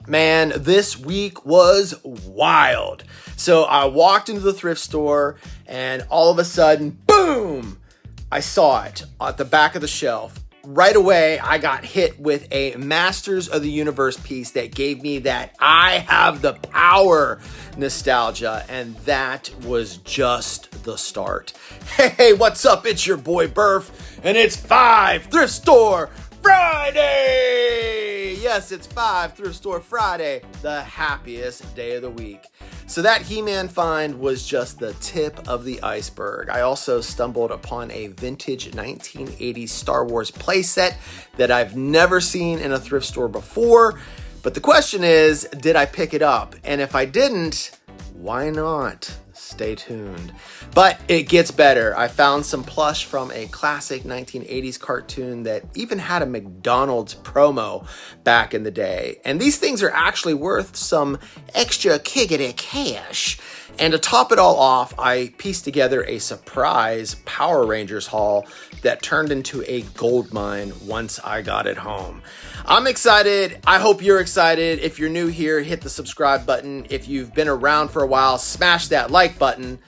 Man, this week was wild. So I walked into the thrift store and all of a sudden, boom, I saw it at the back of the shelf. Right away, I got hit with a Masters of the Universe piece that gave me that I have the power nostalgia, and that was just the start. Hey, what's up? It's your boy Burf, and it's 5 Thrift Store Friday! Yes, it's 5 Thrift Store Friday, the happiest day of the week. So that He-Man find was just the tip of the iceberg. I also stumbled upon a vintage 1980s Star Wars playset that I've never seen in a thrift store before. But the question is, did I pick it up? And if I didn't, why not? Stay tuned. But it gets better. I found some plush from a classic 1980s cartoon that even had a McDonald's promo back in the day. And these things are actually worth some extra kiggity cash. And to top it all off, I pieced together a surprise Power Rangers haul that turned into a gold mine once I got it home. I'm excited. I hope you're excited. If you're new here, hit the subscribe button. If you've been around for a while, smash that like button,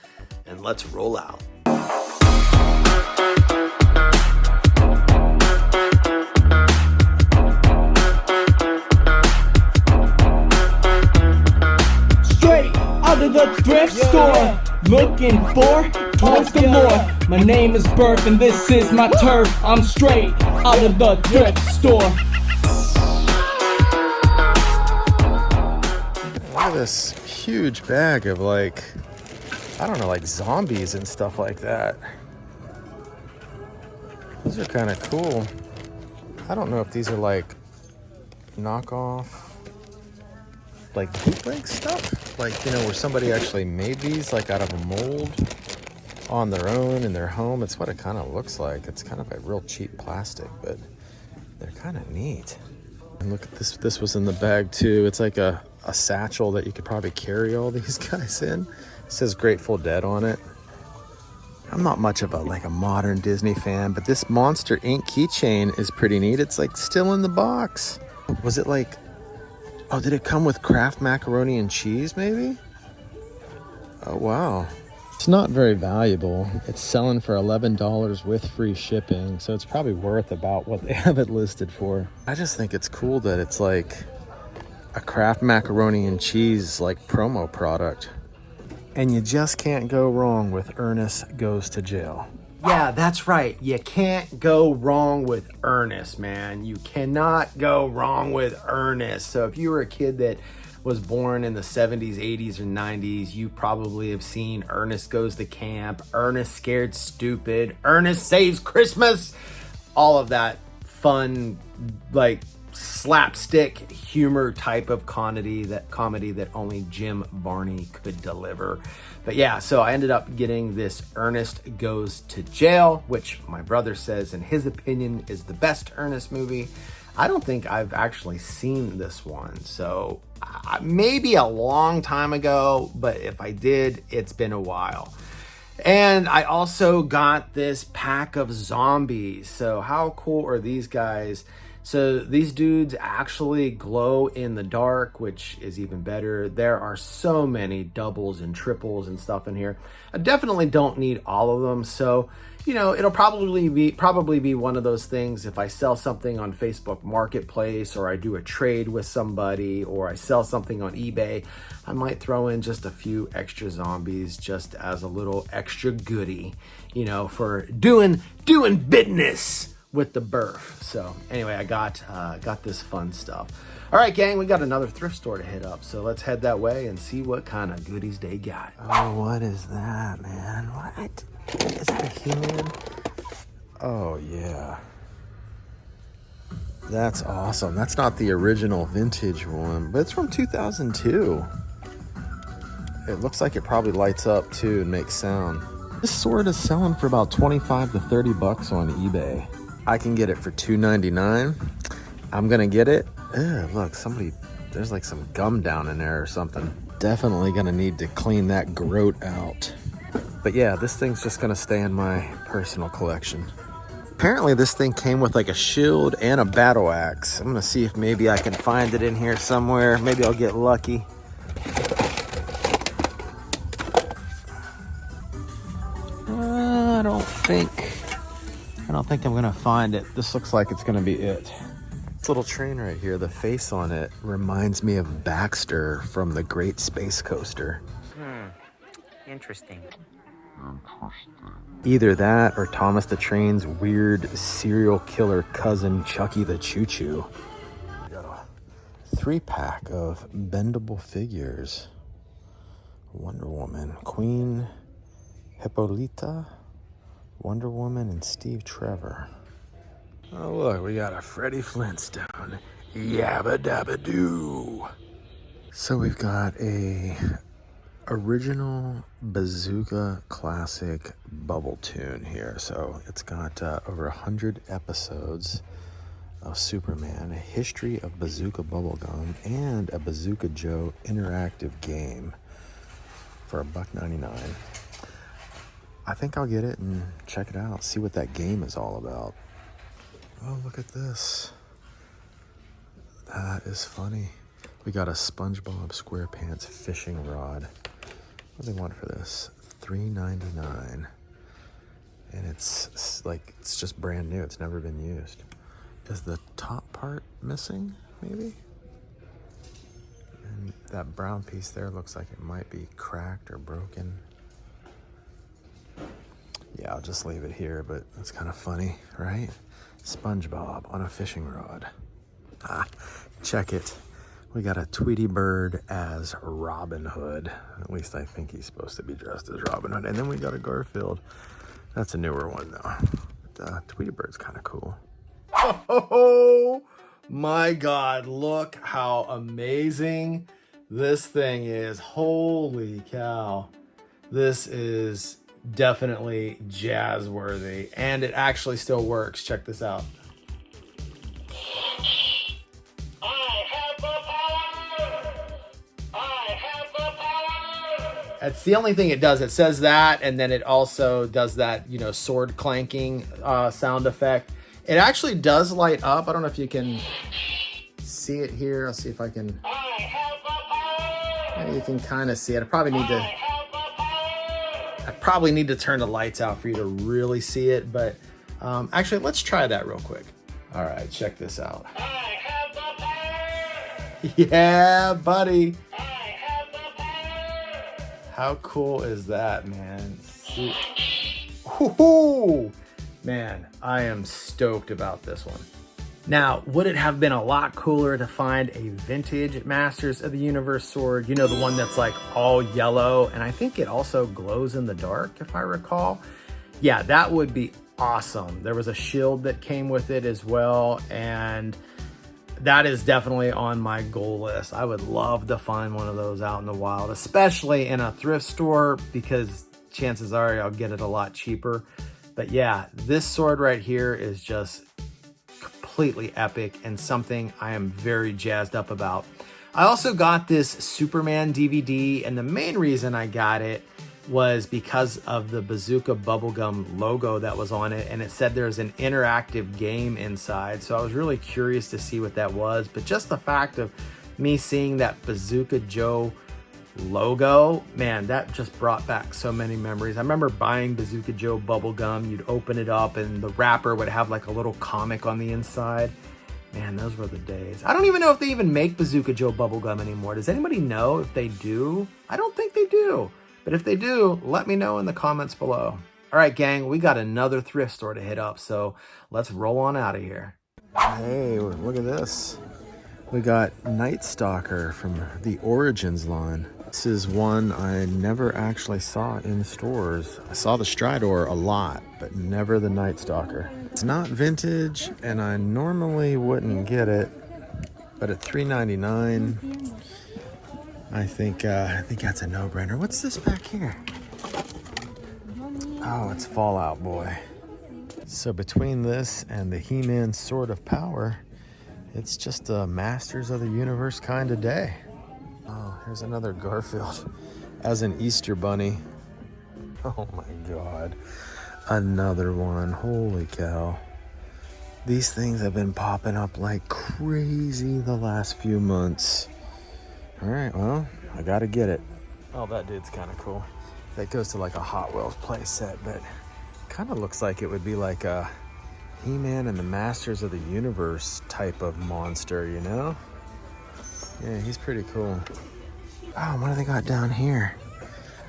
and let's roll out. Straight out of the thrift store, looking for toys for more. My name is Burf and this is my turf. I'm straight out of the thrift store. Look at this huge bag of like, I don't know, like zombies and stuff like that. These are kind of cool. I don't know if these are like knockoff, like bootleg stuff. Like, you know, where somebody actually made these like out of a mold on their own in their home. It's what it kind of looks like. It's kind of a real cheap plastic, but they're kind of neat. And look at this. This was in the bag too. It's like a satchel that you could probably carry all these guys in. It says Grateful Dead on it. I'm not much of a modern Disney fan, but this Monster Inc. keychain is pretty neat. It's like still in the box. Was it like, oh, did it come with Kraft macaroni and cheese maybe? Oh, wow. It's not very valuable. It's selling for $11 with free shipping, so it's probably worth about what they have it listed for. I just think it's cool that it's like a Kraft macaroni and cheese like promo product. And you just can't go wrong with Ernest Goes to Jail. Yeah, that's right. You can't go wrong with Ernest, man. You cannot go wrong with Ernest. So if you were a kid that was born in the 70s, 80s, or 90s, you probably have seen Ernest Goes to Camp, Ernest Scared Stupid, Ernest Saves Christmas, all of that fun, like slapstick humor type of comedy that only Jim Varney could deliver. But yeah, so I ended up getting this Ernest Goes to Jail, which my brother says in his opinion is the best Ernest movie. I don't think I've actually seen this one, so maybe a long time ago, but if I did, it's been a while. And I also got this pack of zombies. So how cool are these guys? So these dudes actually glow in the dark, which is even better. There are so many doubles and triples and stuff in here. I definitely don't need all of them. So, you know, it'll probably be one of those things. If I sell something on Facebook Marketplace, or I do a trade with somebody, or I sell something on eBay, I might throw in just a few extra zombies just as a little extra goodie, you know, for doing business with the Burf. So anyway, I got this fun stuff. All right, gang, we got another thrift store to hit up, so let's head that way and see what kind of goodies they got. Oh, what is that, man? What? Is that a human? Oh, yeah. That's awesome. That's not the original vintage one, but it's from 2002. It looks like it probably lights up, too, and makes sound. This sword is selling for about 25 to 30 bucks on eBay. I can get it for $2.99. I'm gonna get it. Ugh, look, there's like some gum down in there or something. Definitely gonna need to clean that groat out. But yeah, this thing's just gonna stay in my personal collection. Apparently this thing came with like a shield and a battle axe. I'm gonna see if maybe I can find it in here somewhere. Maybe I'll get lucky. I don't think I'm gonna find it. This looks like it's gonna be it. This little train right here, the face on it reminds me of Baxter from the Great Space Coaster. Interesting. Either that or Thomas the Train's weird serial killer cousin, Chucky the Choo Choo. We got a 3-pack of bendable figures. Wonder Woman, Queen Hippolyta, Wonder Woman, and Steve Trevor. Oh look, we got a Freddie Flintstone. Yabba dabba doo. So we've got a original Bazooka Classic bubble tune here. So it's got over 100 episodes of Superman, a history of Bazooka bubblegum, and a Bazooka Joe interactive game for $1.99. I think I'll get it and check it out, see what that game is all about. Oh, look at this. That is funny. We got a SpongeBob SquarePants fishing rod. What do they want for this? $3.99. And it's like, it's just brand new. It's never been used. Is the top part missing, maybe? And that brown piece there looks like it might be cracked or broken. Yeah, I'll just leave it here, but it's kind of funny, right? SpongeBob on a fishing rod. Ah, check it. We got a Tweety Bird as Robin Hood. At least I think he's supposed to be dressed as Robin Hood. And then we got a Garfield. That's a newer one though. The Tweety Bird's kind of cool. Oh my God, look how amazing this thing is. Holy cow. This is definitely jazz worthy, and it actually still works. Check this out. That's the only thing it does. It says that, and then it also does that, you know, sword clanking sound effect. It actually does light up. I don't know if you can see it here. I'll see if I can. You can kind of see it. I probably need to turn the lights out for you to really see it, but actually, let's try that real quick. All right, check this out. Yeah, buddy. How cool is that, man? Woo-hoo! Man, I am stoked about this one. Now, would it have been a lot cooler to find a vintage Masters of the Universe sword? You know, the one that's like all yellow, and I think it also glows in the dark, if I recall. Yeah, that would be awesome. There was a shield that came with it as well, and that is definitely on my goal list. I would love to find one of those out in the wild, especially in a thrift store, because chances are I'll get it a lot cheaper. But yeah, this sword right here is just completely epic and something I am very jazzed up about. I also got this Superman DVD, and the main reason I got it was because of the Bazooka bubblegum logo that was on it, and it said there's an interactive game inside. So I was really curious to see what that was, but just the fact of me seeing that Bazooka Joe logo, man, that just brought back so many memories. I remember buying Bazooka Joe bubblegum. You'd open it up and the wrapper would have like a little comic on the inside. Man, those were the days. I don't even know if they even make Bazooka Joe bubblegum anymore. Does anybody know if they do? I don't think they do. But if they do, let me know in the comments below. All right, gang, we got another thrift store to hit up, so let's roll on out of here. Hey, look at this. We got Night Stalker from the Origins line. This is one I never actually saw in stores. I saw the Stridor a lot, but never the Night Stalker. It's not vintage, and I normally wouldn't get it, but at $3.99, I think that's a no-brainer. What's this back here? Oh, it's Fallout Boy. So between this and the He-Man Sword of Power, it's just a Masters of the Universe kind of day. Oh, here's another Garfield as an Easter bunny. Oh my God. Another one. Holy cow. These things have been popping up like crazy the last few months. All right, well, I gotta get it. Oh, that dude's kind of cool. That goes to like a Hot Wheels play set, but kind of looks like it would be like a He-Man and the Masters of the Universe type of monster, you know? Yeah, he's pretty cool. Oh, what do they got down here?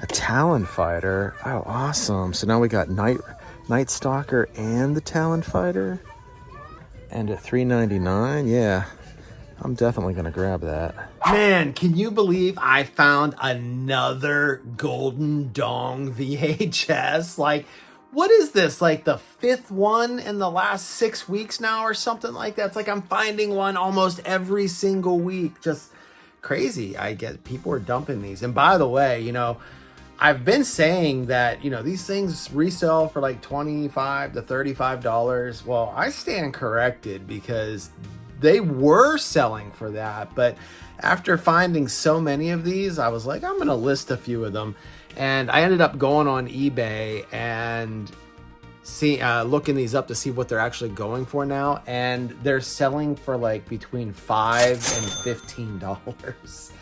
A Talon Fighter. Oh, awesome. So now we got Night Stalker and the Talon Fighter. And at $3.99, yeah, I'm definitely gonna grab that. Man, can you believe I found another Golden Dong VHS? Like, what is this? Like the 5th one in the last 6 weeks now or something like that? It's like I'm finding one almost every single week. Just crazy. I get people are dumping these. And by the way, you know, I've been saying that, you know, these things resell for like $25 to $35. Well, I stand corrected because they were selling for that. But after finding so many of these, I was like, I'm going to list a few of them. And I ended up going on eBay and looking these up to see what they're actually going for now. And they're selling for like between $5 and $15.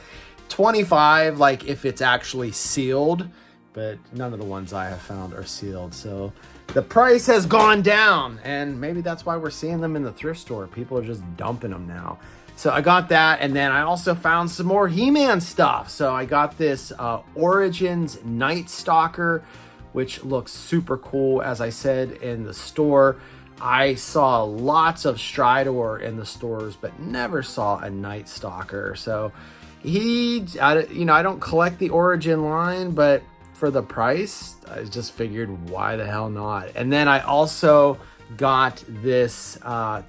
25 like if it's actually sealed, but none of the ones I have found are sealed. So the price has gone down, and maybe that's why we're seeing them in the thrift store. People are just dumping them now. So I got that, and then I also found some more He-Man stuff. So I got this Origins Night Stalker, which looks super cool. As I said in the store, I saw lots of Stridor in the stores, but never saw a Night Stalker. So you know, I don't collect the Origin line, but for the price, I just figured why the hell not. And then I also got this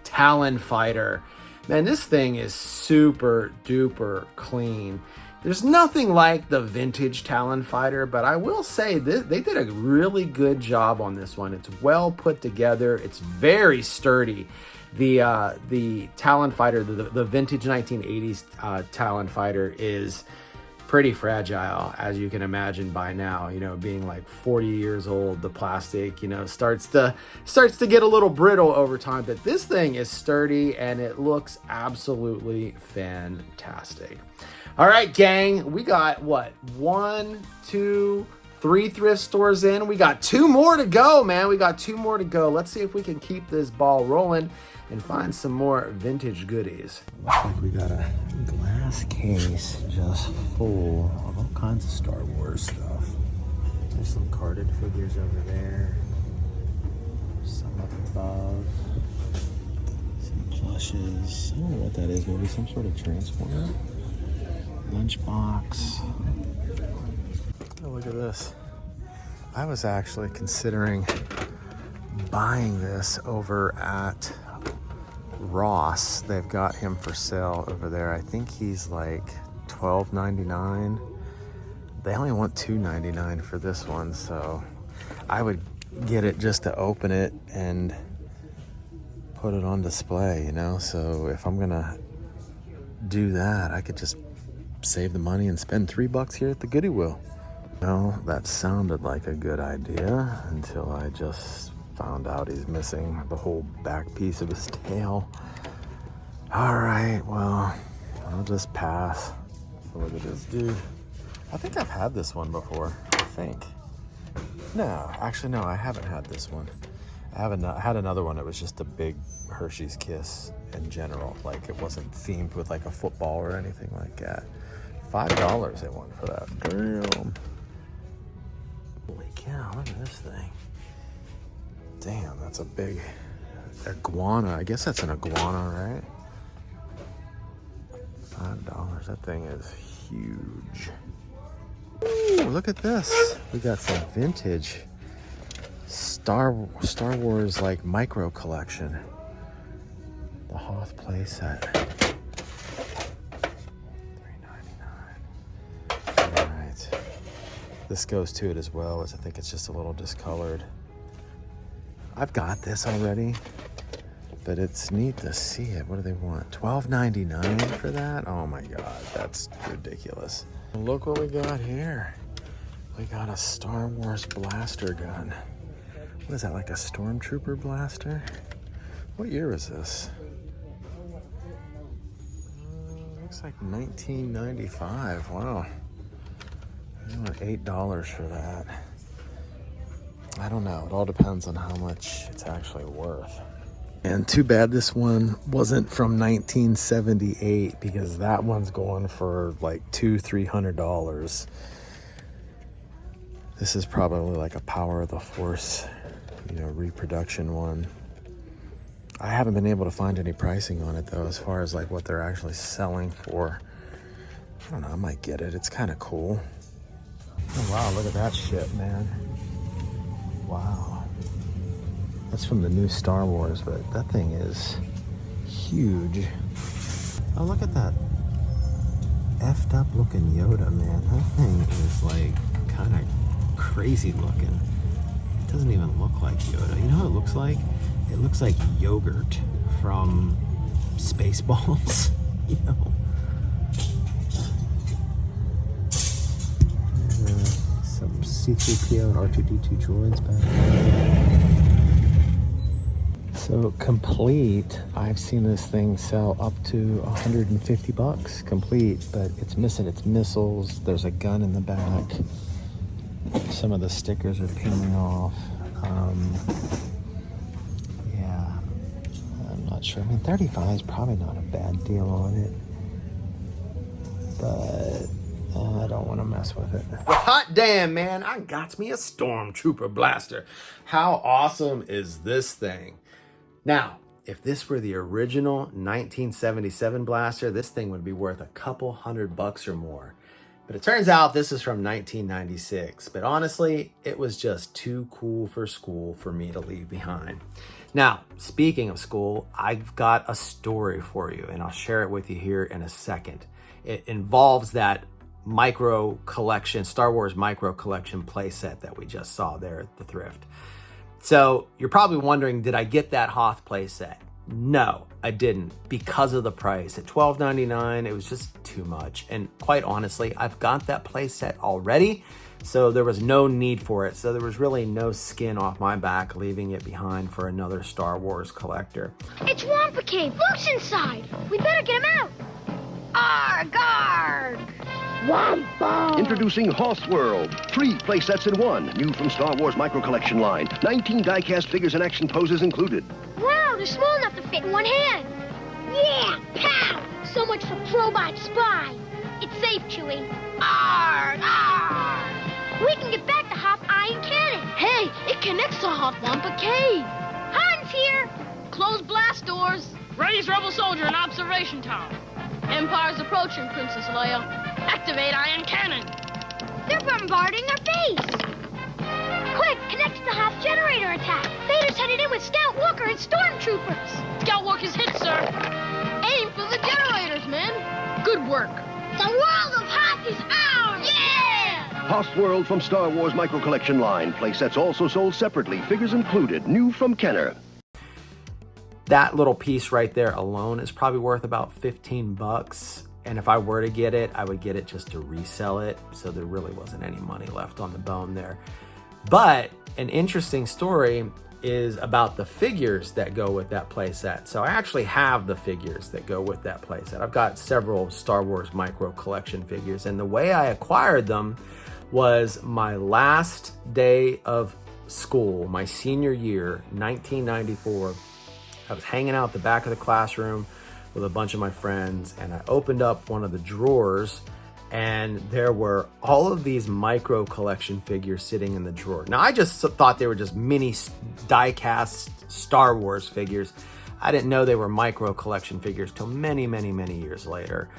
Talon Fighter. Man, this thing is super duper clean. There's nothing like the vintage Talon Fighter, but I will say they did a really good job on this one. It's well put together. It's very sturdy. The Talon Fighter, the vintage 1980s Talon Fighter is pretty fragile, as you can imagine by now. You know, being like 40 years old, the plastic, you know, starts to get a little brittle over time. But this thing is sturdy and it looks absolutely fantastic. All right, gang, we got what? 1, 2, 3 thrift stores in. We got 2 more to go, man. We got 2 more to go. Let's see if we can keep this ball rolling and find some more vintage goodies. Looks like we got a glass case just full of all kinds of Star Wars stuff. There's some carded figures over there. Some up above. Some plushes. I don't know what that is. Maybe some sort of transformer. Lunchbox. Oh, look at this. I was actually considering buying this over at Ross. They've got him for sale over there. I think he's like $12.99. They only want $2.99 for this one, so I would get it just to open it and put it on display, you know? So if I'm gonna do that, I could just save the money and spend $3 here at the Goodie Wheel. Well, that sounded like a good idea until I just found out he's missing the whole back piece of his tail. All right, well, I'll just pass. Look at this dude. I think I've had this one before, I think. No, actually, no, I haven't had this one. I had another one that was just a big Hershey's Kiss in general. Like, it wasn't themed with like a football or anything like that. $5 they want for that. Damn. Holy cow, look at this thing. Damn, that's a big iguana. I guess that's an iguana, right? $5. That thing is huge. Ooh, look at this. We got some vintage Star Wars like micro collection. The Hoth playset. $3.99. All right. This goes to it as well, as I think it's just a little discolored. I've got this already, but it's neat to see it. What do they want? $12.99 for that? Oh my God, that's ridiculous. Look what we got here. We got a Star Wars blaster gun. What is that, like a stormtrooper blaster? What year is this? Looks like 1995. Wow. I want $8 for that. I don't know. It all depends on how much it's actually worth. And too bad this one wasn't from 1978, because that one's going for like $200-300. This is probably like a Power of the Force, reproduction one. I haven't been able to find any pricing on it though, as far as like what they're actually selling for. I don't know, I might get it. It's kind of cool. Oh wow, look at that shit, man. Wow. That's from the new Star Wars, but that thing is huge. Oh, look at that effed up looking Yoda, man. That thing is like kind of crazy looking. It doesn't even look like Yoda. You know what it looks like? It looks like yogurt from Spaceballs, Some C-3PO and R2-D2 droids back there. So complete, I've seen this thing sell up to $150 complete, but it's missing its missiles. There's a gun in the back. Some of the stickers are peeling off. Yeah, I'm not sure. I mean, 35 is probably not a bad deal on it, but I don't want to mess with it. Well, hot damn, man, I got me a Stormtrooper blaster. How awesome is this thing? Now, if this were the original 1977 blaster, this thing would be worth a couple $100 or more. But it turns out this is from 1996. But honestly, it was just too cool for school for me to leave behind. Now, speaking of school, I've got a story for you, and I'll share it with you here in a second. It involves that micro collection, Star Wars micro collection playset that we just saw there at the thrift. So you're probably wondering, did I get that Hoth playset? No, I didn't, because of the price. At $12.99, it was just too much. And quite honestly, I've got that playset already, so there was no need for it. So there was really no skin off my back leaving it behind for another Star Wars collector. It's Wampa Cave. Luke's inside. We better get him out. Arg, arg. Wampa! Introducing Hoth World. 3 playsets in 1. New from Star Wars Micro Collection line. 19 die-cast figures and action poses included. Wow, they're small enough to fit in one hand. Yeah, pow! So much for Probot Spy. It's safe, Chewie. Arg, arg! We can get back to Hoth Iron Cannon. Hey, it connects to Hoth Wampa Cave. Han's here. Close blast doors. Raise Rebel Soldier in observation tower. Empire's approaching, Princess Leia. Activate Iron Cannon. They're bombarding our base. Quick, connect to the Hoth generator attack. Vader's headed in with Scout Walker and Stormtroopers. Scout Walk is hit, sir. Aim for the generators, men. Good work. The world of Hoth is ours! Yeah! Hoth World from Star Wars Micro Collection line. Playsets also sold separately. Figures included. New from Kenner. That little piece right there alone is probably worth about $15. And if I were to get it, I would get it just to resell it. So there really wasn't any money left on the bone there. But an interesting story is about the figures that go with that playset. So I actually have the figures that go with that playset. I've got several Star Wars micro collection figures, and the way I acquired them was my last day of school, my senior year, 1994. I was hanging out the back of the classroom with a bunch of my friends, and I opened up one of the drawers, and there were all of these micro collection figures sitting in the drawer. Now, I just thought they were just mini die-cast Star Wars figures. I didn't know they were micro collection figures till many, many, many years later.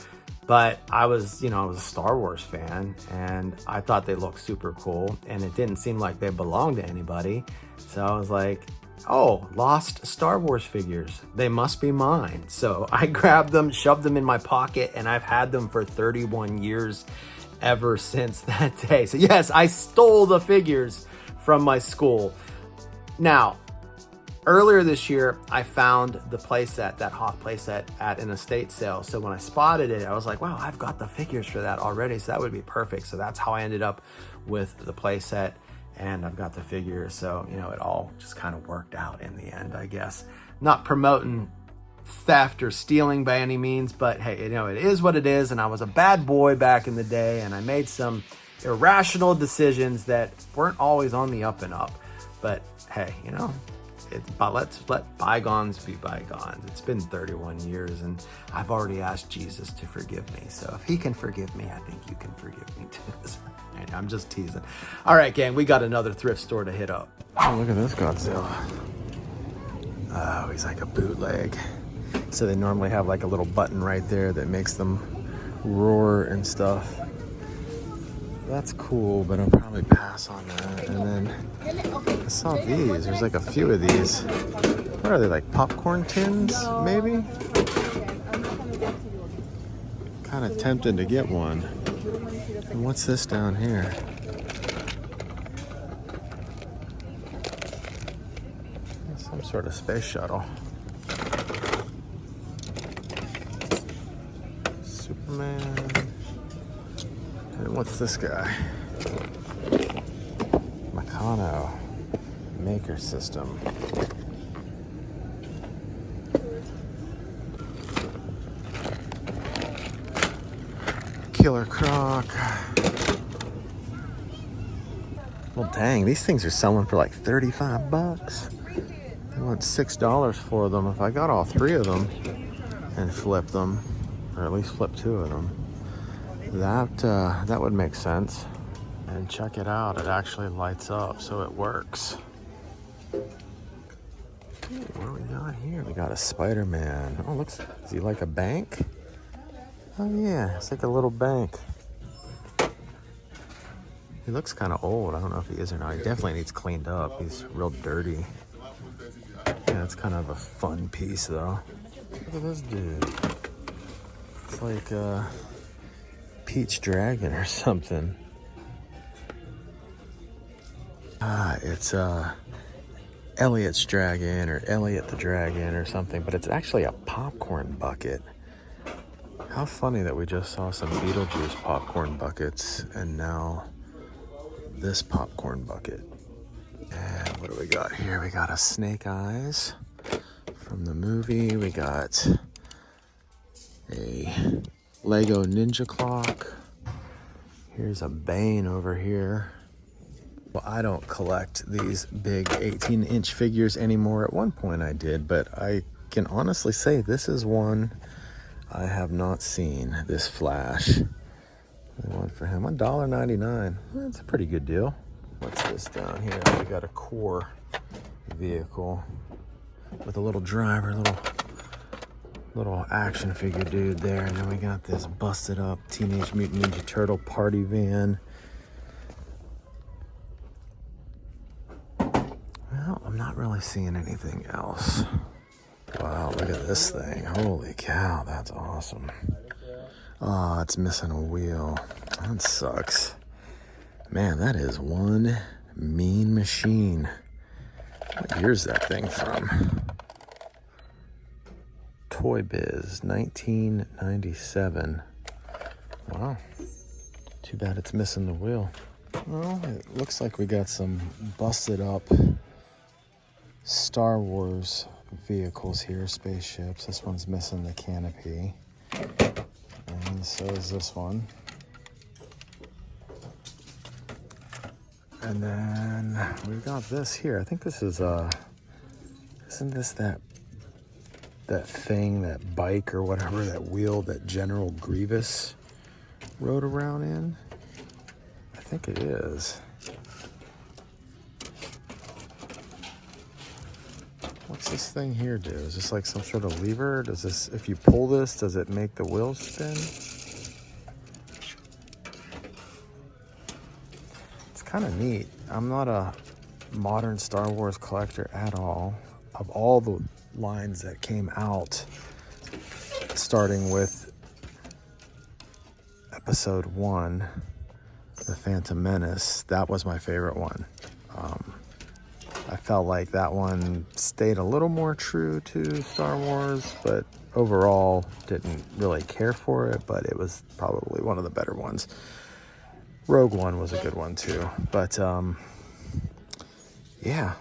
But I was a Star Wars fan, and I thought they looked super cool, and it didn't seem like they belonged to anybody. So I was like, oh, lost Star Wars figures. They must be mine. So I grabbed them, shoved them in my pocket, and I've had them for 31 years ever since that day. So yes, I stole the figures from my school. Now, earlier this year, I found the playset, that Hoth playset, at an estate sale. So when I spotted it, I was like, wow, I've got the figures for that already. So that would be perfect. So that's how I ended up with the playset. And I've got the figures, so, it all just kind of worked out in the end, I guess. not promoting theft or stealing by any means, but hey, you know, it is what it is. And I was a bad boy back in the day, and I made some irrational decisions that weren't always on the up and up. But hey, you know, let's let bygones be bygones. It's been 31 years, and I've already asked Jesus to forgive me. So if he can forgive me, I think you can forgive me too. I'm just teasing. All right, gang, we got another thrift store to hit up. Oh, look at this Godzilla. Oh, he's like a bootleg. So they normally have like a little button right there that makes them roar and stuff. That's cool, but I'll probably pass on that. And then I saw these. There's like a few of these. What are they, like popcorn tins, maybe? Kind of tempted to get one. And what's this down here? Some sort of space shuttle. Superman. And what's this guy? McDonald Maker System. Killer Croc. Well, dang, these things are selling for like 35 bucks. I want $6 for them. If I got all three of them and flipped them, or at least flip two of them, that would make sense. And check it out, it actually lights up, so it works. Ooh, what do we got here? We got a Spider-Man. Oh, looks, is he like a bank? Oh yeah, it's like a little bank. He looks kind of old. I don't know if he is or not. He definitely needs cleaned up. He's real dirty. Yeah, it's kind of a fun piece though. Look at this dude. It's like a Peach Dragon or something. It's Elliot's Dragon or Elliot the Dragon or something, but it's actually a popcorn bucket. How funny that we just saw some Beetlejuice popcorn buckets and now this popcorn bucket. And what do we got here? We got a Snake Eyes from the movie. We got a Lego Ninja Clock. Here's a Bane over here. Well, I don't collect these big 18-inch figures anymore. At one point I did, but I can honestly say this is one I have not seen, this Flash. I want for him $1.99. That's a pretty good deal. What's this down here? We got a core vehicle with a little driver, little action figure dude there. And then we got this busted up Teenage Mutant Ninja Turtle party van. Well, I'm not really seeing anything else. Wow, look at this thing. Holy cow, that's awesome. Oh, it's missing a wheel. That sucks. Man, that is one mean machine. What year's that thing from? Toy Biz, 1997. Wow. Too bad it's missing the wheel. Well, it looks like we got some busted up Star Wars vehicles here, spaceships. This one's missing the canopy. And so is this one. And then we've got this here. I think this is isn't this that thing, that bike or whatever, that wheel that General Grievous rode around in? I think it is. What's this thing here do? Is this like some sort of lever? Does this, if you pull this, does it make the wheels spin? It's kind of neat. I'm not a modern Star Wars collector at all. Of all the lines that came out, starting with Episode 1, The Phantom Menace, that was my favorite one. I felt like that one stayed a little more true to Star Wars, but overall didn't really care for it, but it was probably one of the better ones. Rogue One was a good one too, but yeah,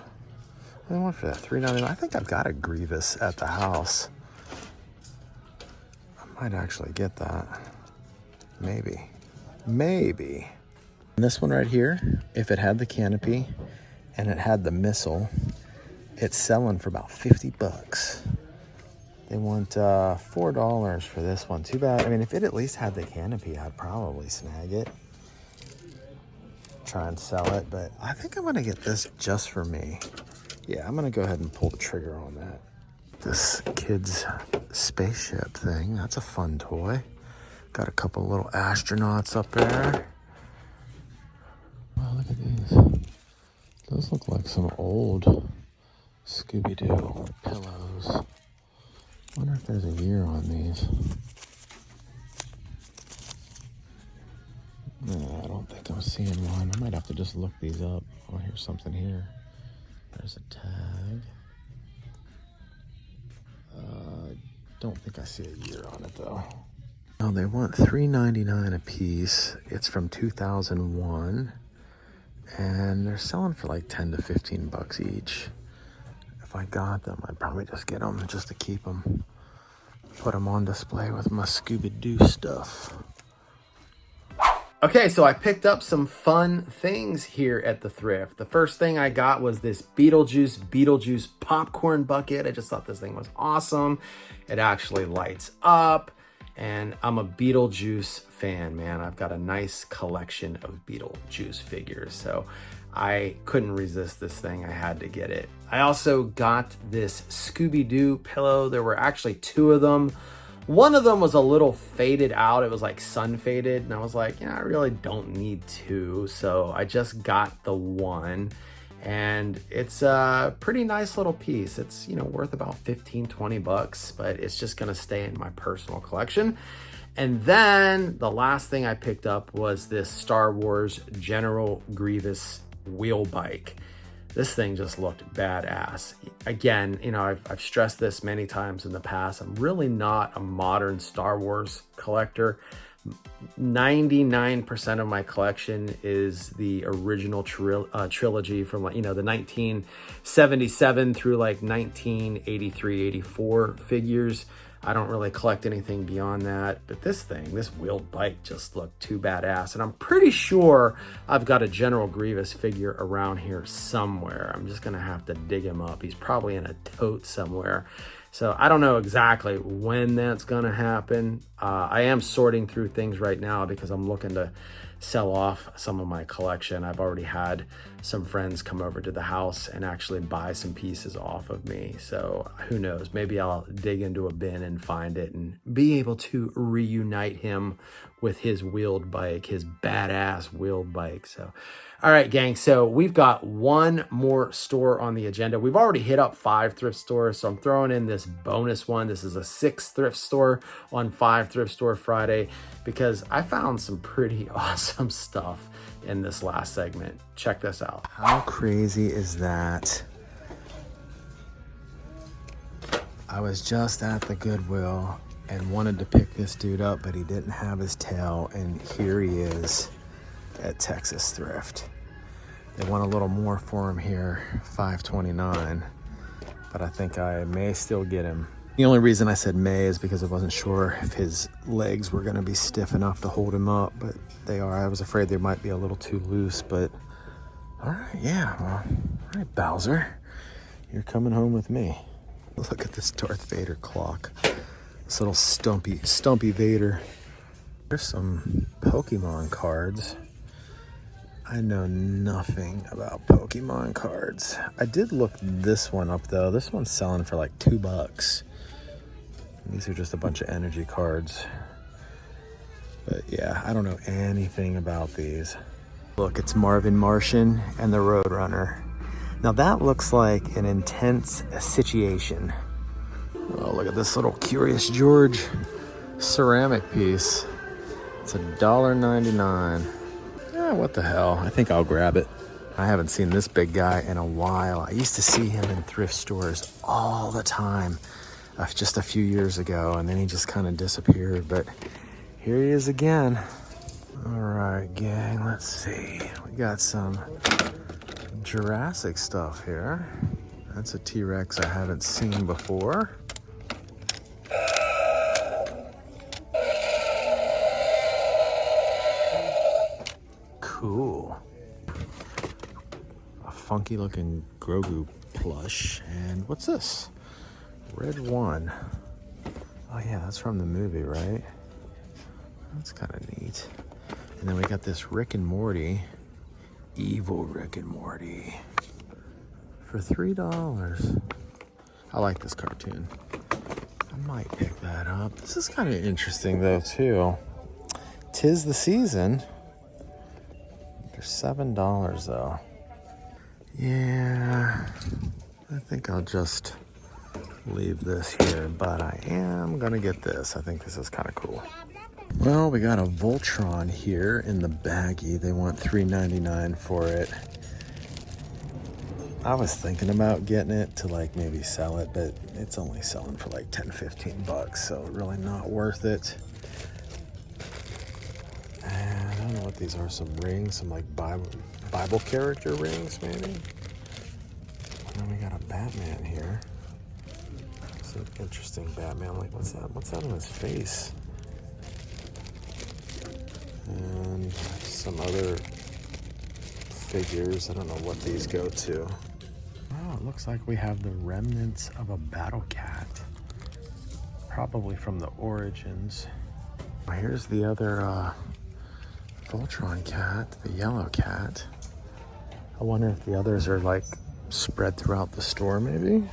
What do I want for that? $3.99. I think I've got a Grievous at the house. I might actually get that. Maybe. Maybe. And this one right here, if it had the canopy and it had the missile, it's selling for about 50 bucks. They want $4 for this one. Too bad. I mean, if it at least had the canopy, I'd probably snag it. Try and sell it, but I think I'm gonna get this just for me. Yeah, I'm gonna go ahead and pull the trigger on that. This kid's spaceship thing, that's a fun toy. Got a couple little astronauts up there. Wow, look at these. Those look like some old Scooby-Doo pillows. Wonder if there's a year on these. No, I don't think I'm seeing one. I might have to just look these up. Oh, here's something here. There's a tag. Don't think I see a year on it though. Oh, they want $3.99 a piece. It's from 2001, and they're selling for like 10 to 15 bucks each. If I got them, I'd probably just get them just to keep them. Put them on display with my Scooby-Doo stuff. Okay, so I picked up some fun things here at the thrift. The first thing I got was this Beetlejuice popcorn bucket. I just thought this thing was awesome. It actually lights up, and I'm a Beetlejuice fan, man. I've got a nice collection of Beetlejuice figures, so I couldn't resist this thing. I had to get it. I also got this Scooby-Doo pillow. There were actually two of them. One of them was a little faded out. It was like sun faded. And I was like, I really don't need two. So I just got the one. And it's a pretty nice little piece. It's, worth about 15, 20 bucks, but it's just gonna stay in my personal collection. And then the last thing I picked up was this Star Wars General Grievous wheel bike. This thing just looked badass. Again, I've stressed this many times in the past. I'm really not a modern Star Wars collector. 99% of my collection is the original trilogy from the 1977 through like 1983, 84 figures. I don't really collect anything beyond that, but this wheeled bike just looked too badass. And I'm pretty sure I've got a General Grievous figure around here somewhere. I'm just gonna have to dig him up. He's probably in a tote somewhere. So I don't know exactly when that's gonna happen. I am sorting through things right now because I'm looking to sell off some of my collection. I've already had some friends come over to the house and actually buy some pieces off of me. So who knows, maybe I'll dig into a bin and find it and be able to reunite him with his wheeled bike, his badass wheeled bike. So, all right, gang. So we've got one more store on the agenda. We've already hit up 5 thrift stores, so I'm throwing in this bonus one. This is a 6th thrift store on 5 Thrift Store Friday because I found some pretty awesome stuff in this last segment. Check this out. How crazy is that? I was just at the Goodwill and wanted to pick this dude up, but he didn't have his tail, and here he is at Texas Thrift. They want a little more for him here, $5.29, but I think I may still get him. The only reason I said may is because I wasn't sure if his legs were gonna be stiff enough to hold him up, but they are. I was afraid they might be a little too loose, but all right, yeah, well, all right, Bowser, you're coming home with me. Look at this Darth Vader clock. This little stumpy Vader. There's some Pokemon cards. I know nothing about Pokemon cards. I did look this one up though. This one's selling for like $2. These are just a bunch of energy cards. But yeah, I don't know anything about these. Look, it's Marvin Martian and the Roadrunner. Now that looks like an intense situation. Oh, look at this little Curious George ceramic piece. It's $1.99. Yeah, what the hell? I think I'll grab it. I haven't seen this big guy in a while. I used to see him in thrift stores all the time just a few years ago, and then he just kind of disappeared, but here he is again. All right, gang, let's see. We got some Jurassic stuff here. That's a T-Rex I haven't seen before. Cool. A funky looking Grogu plush. And what's this? Red One. Oh yeah, that's from the movie, right? That's kind of neat. And then we got this Rick and Morty. Evil Rick and Morty. For $3. I like this cartoon. I might pick that up. This is kind of interesting though too. 'Tis the season. For $7 though. Yeah, I think I'll just leave this here, but I am gonna get this. I think this is kind of cool. Well, we got a Voltron here in the baggie. They want $3.99 for it. I was thinking about getting it to like maybe sell it, but it's only selling for like 10-15 bucks, so really not worth it. And I don't know what these are, some rings, some like Bible character rings maybe. And then we got a Batman here. It's an interesting Batman. Like, what's that? What's that on his face? And some other figures. I don't know what these go to. Oh, it looks like we have the remnants of a battle cat. Probably from the Origins. Here's the other Voltron cat, the yellow cat. I wonder if the others are like spread throughout the store maybe?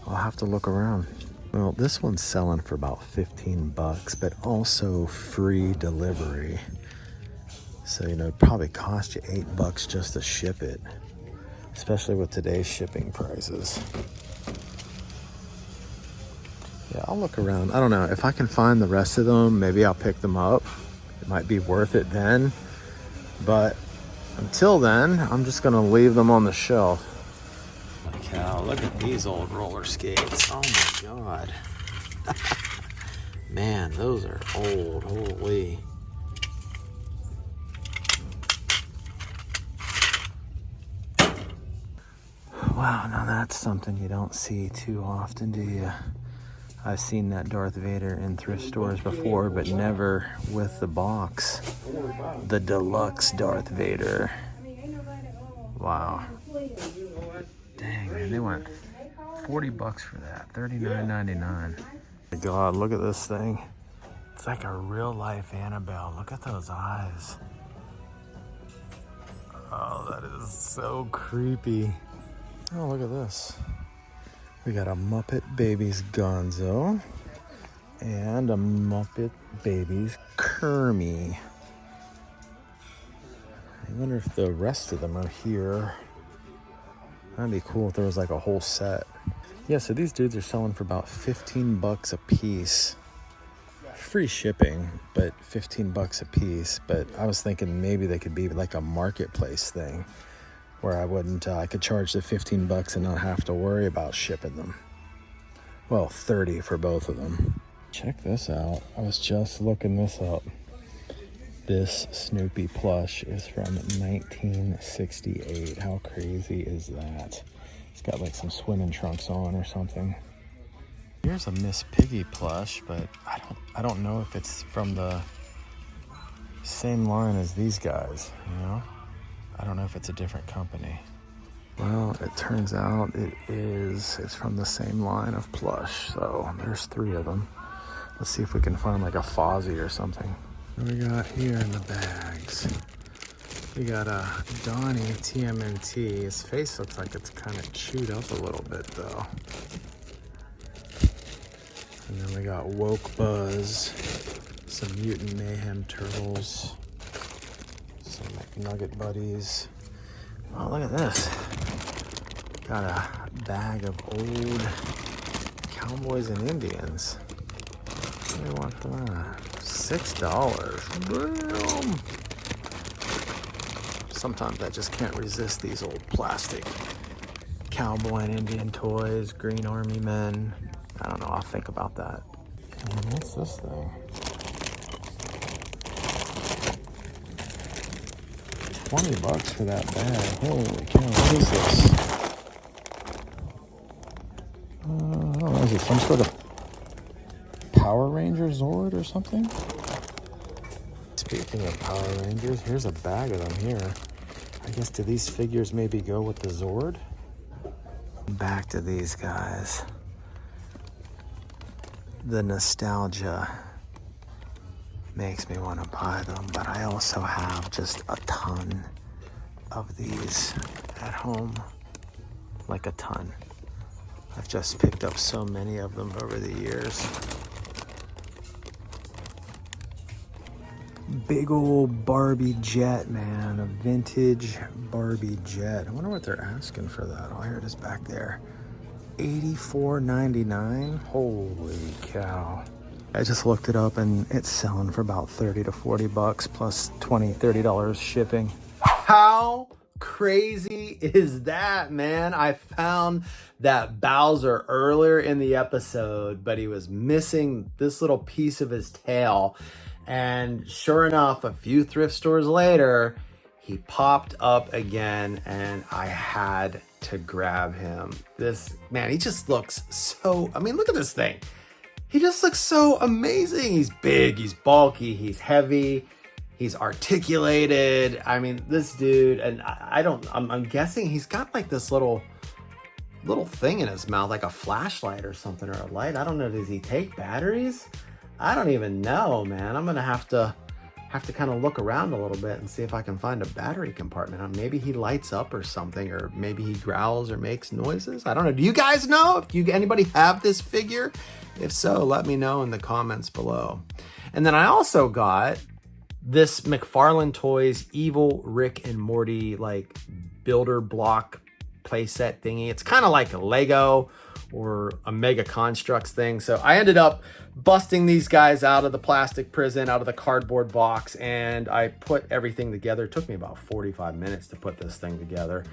I'll have to look around. Well, this one's selling for about 15 bucks, but also free delivery. So, you know, it'd probably cost you 8 bucks just to ship it, especially with today's shipping prices. Yeah, I'll look around. I don't know. If I can find the rest of them, maybe I'll pick them up. It might be worth it then. But until then, I'm just gonna leave them on the shelf. Holy cow, look at these old roller skates. Oh my God. Man, those are old, holy. Wow, now that's something you don't see too often, do you? I've seen that Darth Vader in thrift stores before, but never with the box. The deluxe Darth Vader. Wow. Dang, man, they went 40 bucks for that. $39.99. My God, look at this thing. It's like a real life Annabelle. Look at those eyes. Oh, that is so creepy. Oh, look at this. We got a Muppet Babies Gonzo and a Muppet Babies Kermie. I wonder if the rest of them are here. That'd be cool if there was like a whole set. Yeah, so these dudes are selling for about 15 bucks a piece. Free shipping, but 15 bucks a piece. But I was thinking maybe they could be like a marketplace thing where I could charge the 15 bucks and not have to worry about shipping them. Well, 30 for both of them. Check this out. I was just looking this up. This Snoopy plush is from 1968. How crazy is that? It's got like some swimming trunks on or something. Here's a Miss Piggy plush, but I don't know if it's from the same line as these guys, you know? I don't know if it's a different company. Well, it turns out it's from the same line of plush, so there's 3 of them. Let's see if we can find like a Fozzie or something. What do we got here in the bags? We got a Donnie TMNT. His face looks like it's kind of chewed up a little bit though. And then we got Woke Buzz, some Mutant Mayhem Turtles, some McNugget Buddies. Oh, look at this. Got a bag of old Cowboys and Indians. What do you want for that? $6. Damn. Sometimes I just can't resist these old plastic cowboy and Indian toys, Green Army men. I don't know, I'll think about that. And what's this thing? 20 bucks for that bag. Holy cow, what is this? it, some sort of Power Ranger Zord or something? Speaking of Power Rangers, here's a bag of them here. I guess, do these figures maybe go with the Zord? Back to these guys. The nostalgia makes me want to buy them, but I also have just a ton of these at home. Like a ton. I've just picked up so many of them over the years. Big old Barbie jet, man. A vintage Barbie jet. I wonder what they're asking for that. Oh, here it is back there. $84.99. Holy cow. I just looked it up and it's selling for about 30 to 40 bucks plus $20-$30 shipping. How crazy is that, man? I found that Bowser earlier in the episode, but he was missing this little piece of his tail. And sure enough, a few thrift stores later, he popped up again and I had to grab him. This man, he just looks so, I mean, look at this thing. He just looks so amazing. He's big, he's bulky, he's heavy, he's articulated. I mean, this dude, and I'm guessing he's got like this little thing in his mouth, like a flashlight or something, or a light. I don't know, does he take batteries? I don't even know, man. I'm gonna have to kind of look around a little bit and see if I can find a battery compartment. Maybe he lights up or something, or maybe he growls or makes noises. I don't know. Do you guys know? If anybody have this figure? If so, let me know in the comments below. And then I also got this McFarlane Toys Evil Rick and Morty like builder block playset thingy. It's kind of like a Lego or a Mega Constructs thing. So I ended up busting these guys out of the plastic prison, out of the cardboard box, and I put everything together. It took me about 45 minutes to put this thing together,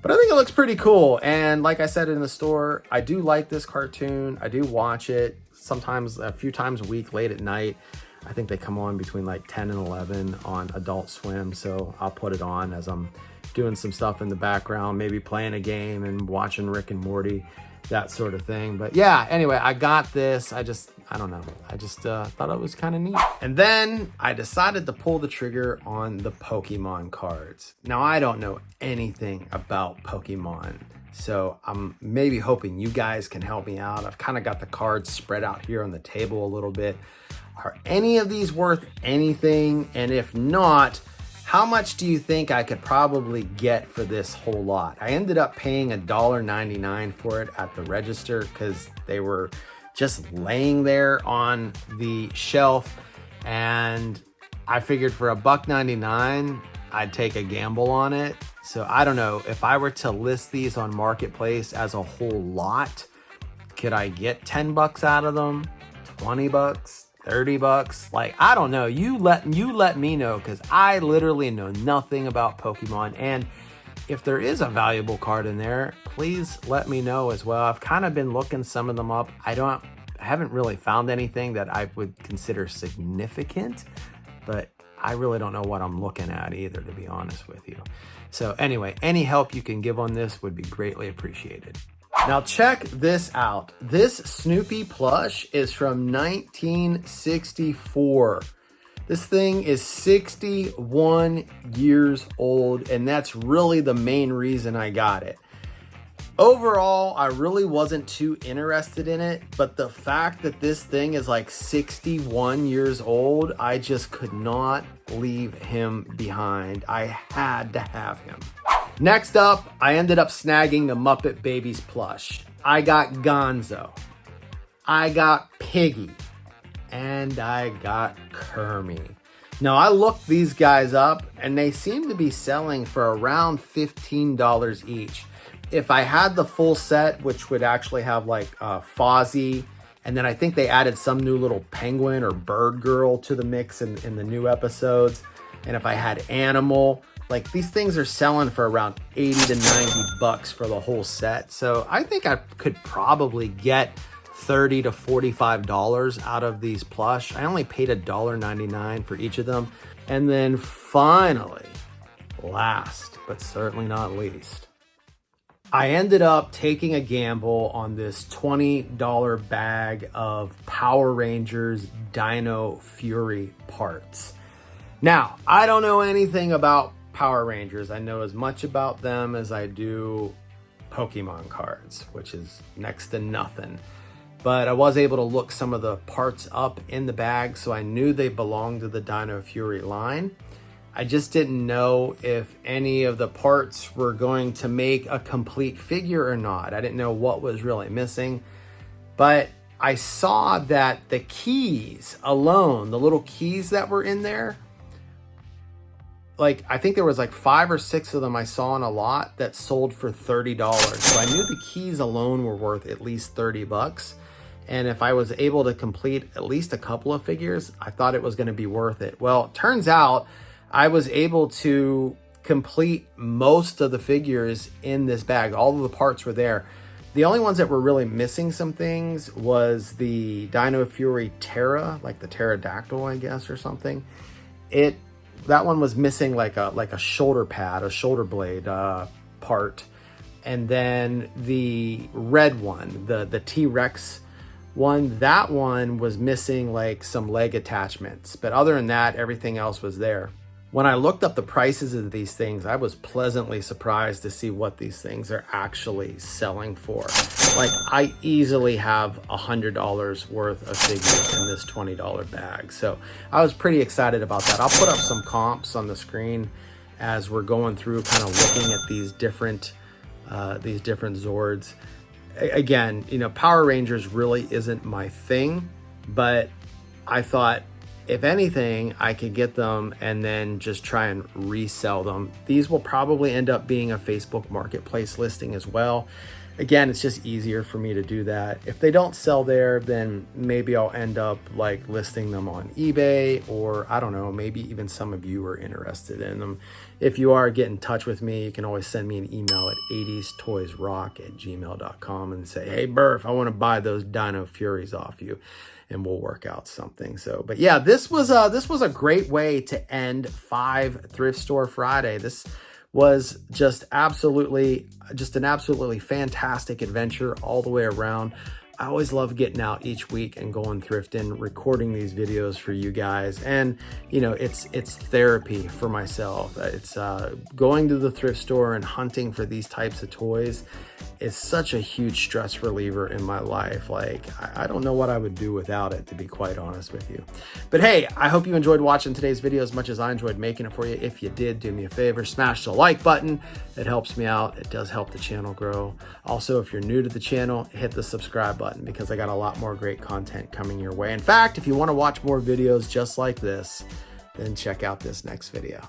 but I think it looks pretty cool. And like I said in the store, I do like this cartoon. I do watch it sometimes, a few times a week, late at night. I think they come on between like 10 and 11 on Adult Swim. So I'll put it on as I'm doing some stuff in the background, maybe playing a game and watching Rick and Morty, that sort of thing. But yeah, anyway, I got this. I don't know. I just thought it was kind of neat. And then I decided to pull the trigger on the Pokemon cards. Now, I don't know anything about Pokemon, so I'm maybe hoping you guys can help me out. I've kind of got the cards spread out here on the table a little bit. Are any of these worth anything? And if not, how much do you think I could probably get for this whole lot? I ended up paying $1.99 for it at the register because they were just laying there on the shelf, and I figured for $1.99 I'd take a gamble on it. So I don't know, if I were to list these on Marketplace as a whole lot, could I get 10 bucks out of them? 20 bucks? 30 bucks? Like, I don't know. You let me know, because I literally know nothing about Pokemon. And if there is a valuable card in there, please let me know as well. I've kind of been looking some of them up. I haven't really found anything that I would consider significant, but I really don't know what I'm looking at either, to be honest with you. So anyway, any help you can give on this would be greatly appreciated. Now check this out. This Snoopy plush is from 1964. This thing is 61 years old, and that's really the main reason I got it. Overall, I really wasn't too interested in it, but the fact that this thing is like 61 years old, I just could not leave him behind. I had to have him. Next up, I ended up snagging the Muppet Babies plush. I got Gonzo, I got Piggy, and I got Kermie. Now, I looked these guys up, and they seem to be selling for around $15 each. If I had the full set, which would actually have like Fozzie, and then I think they added some new little penguin or bird girl to the mix in the new episodes, and if I had Animal, like, these things are selling for around 80 to 90 bucks for the whole set. So I think I could probably get $30 to $45 out of these plush. I only paid $1.99 for each of them. And then finally, last but certainly not least, I ended up taking a gamble on this $20 bag of Power Rangers Dino Fury parts. Now, I don't know anything about Power Rangers. I know as much about them as I do Pokemon cards, which is next to nothing. But I was able to look some of the parts up in the bag, so I knew they belonged to the Dino Fury line. I just didn't know if any of the parts were going to make a complete figure or not. I didn't know what was really missing, but I saw that the keys alone, the little keys that were in there, like I think there was like 5 or 6 of them I saw in a lot that sold for $30. So I knew the keys alone were worth at least 30 bucks. And if I was able to complete at least a couple of figures, I thought it was going to be worth it. Well, it turns out I was able to complete most of the figures in this bag. All of the parts were there. The only ones that were really missing some things was the Dino Fury Terra, like the pterodactyl, I guess, or something. That one was missing like a shoulder pad, a shoulder blade part. And then the red one, the T-Rex one, that one was missing like some leg attachments. But other than that, everything else was there. When I looked up the prices of these things, I was pleasantly surprised to see what these things are actually selling for. Like, I easily have $100 worth of figures in this $20 bag. So I was pretty excited about that. I'll put up some comps on the screen as we're going through, kind of looking at these different Zords. Again, you know, Power Rangers really isn't my thing, but I thought, if anything, I could get them and then just try and resell them. These will probably end up being a Facebook Marketplace listing as well. Again, it's just easier for me to do that. If they don't sell there, then maybe I'll end up like listing them on eBay, or I don't know, maybe even some of you are interested in them. If you are, get in touch with me. You can always send me an email at 80stoysrock@gmail.com and say, hey, Burf, I want to buy those Dino Furies off you, and we'll work out something. So, but yeah, this was a great way to end 5 Thrift Store Friday. This was just an absolutely fantastic adventure all the way around. I always love getting out each week and going thrifting, recording these videos for you guys. And, you know, it's therapy for myself. It's going to the thrift store and hunting for these types of toys is such a huge stress reliever in my life. Like, I don't know what I would do without it, to be quite honest with you. But hey, I hope you enjoyed watching today's video as much as I enjoyed making it for you. If you did, do me a favor, smash the like button. It helps me out. It does help the channel grow. Also, if you're new to the channel, hit the subscribe button, because I got a lot more great content coming your way. In fact, if you want to watch more videos just like this, then check out this next video.